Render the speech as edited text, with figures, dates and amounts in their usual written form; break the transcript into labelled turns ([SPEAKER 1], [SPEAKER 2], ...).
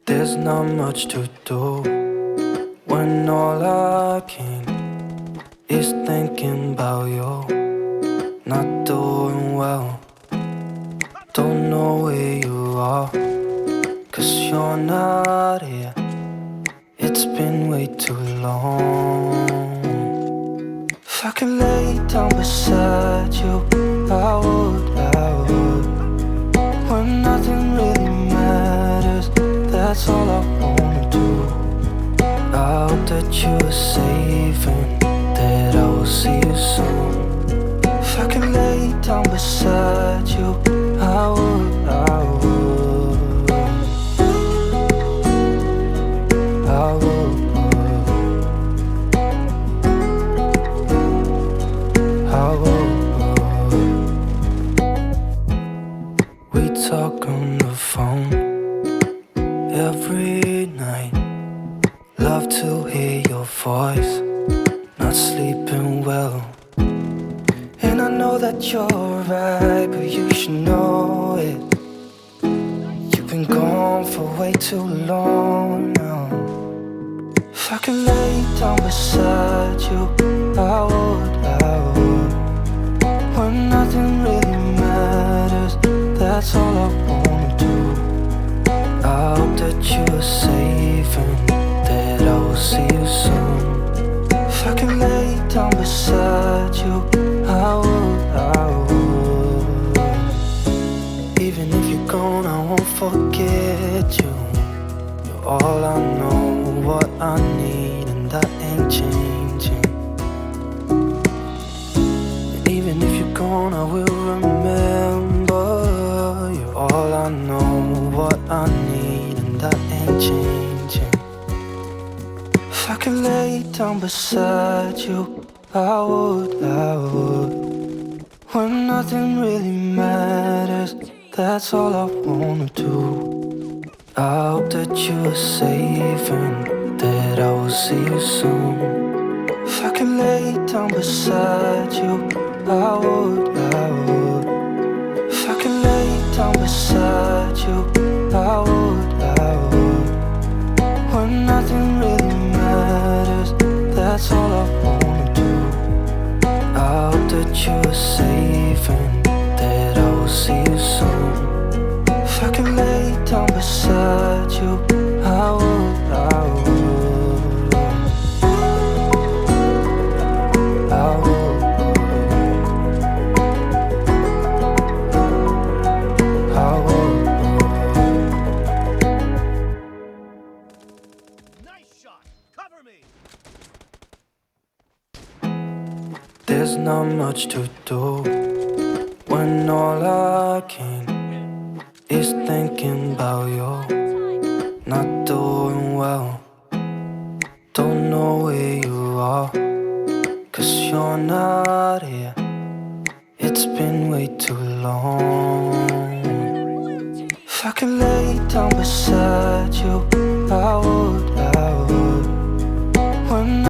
[SPEAKER 1] There's not much to do when all I can is thinking about you. Not doing well, don't know where you are, 'cause you're not here. It's been way too long. If I could lay down beside you, I would, when nothing really matters, that's all I wanna do. I hope that you are safe and that I will see you soon. If I could lay down beside you, I would, I would, I would, I would. We talk on the phone every night. Love to hear your voice, not sleeping well. And I know that you're right, but you should know it. You've been gone for way too long now. If I could lay down beside you, I would, I would. When nothing really matters, that's all I wanna do. I hope that you are safe and that I will see you soon. If I could lay down beside you, I would, I would. Even if you're gone, I won't forget you. You're all I know, what I need, and that ain't changing. And even if you're gone, I will remember. You're all I know, what I need, and that ain't changing. If I could lay down beside you, I would, I would. When nothing really matters, that's all I wanna do. I hope that you are safe and that I will see you soon. If I could lay down beside you, I would, I would. If I could lay down beside you, I would, I would. When nothing really matters, that's all I wanna do. I hope that you are safe and that I will see you soon. If I could lay down beside you, I would, I would, I would, I would.
[SPEAKER 2] Nice shot. Cover me.
[SPEAKER 1] There's not much to do when all I can is thinking about you. Not doing well, don't know where you are, 'cause you're not here. It's been way too long. If I could lay down beside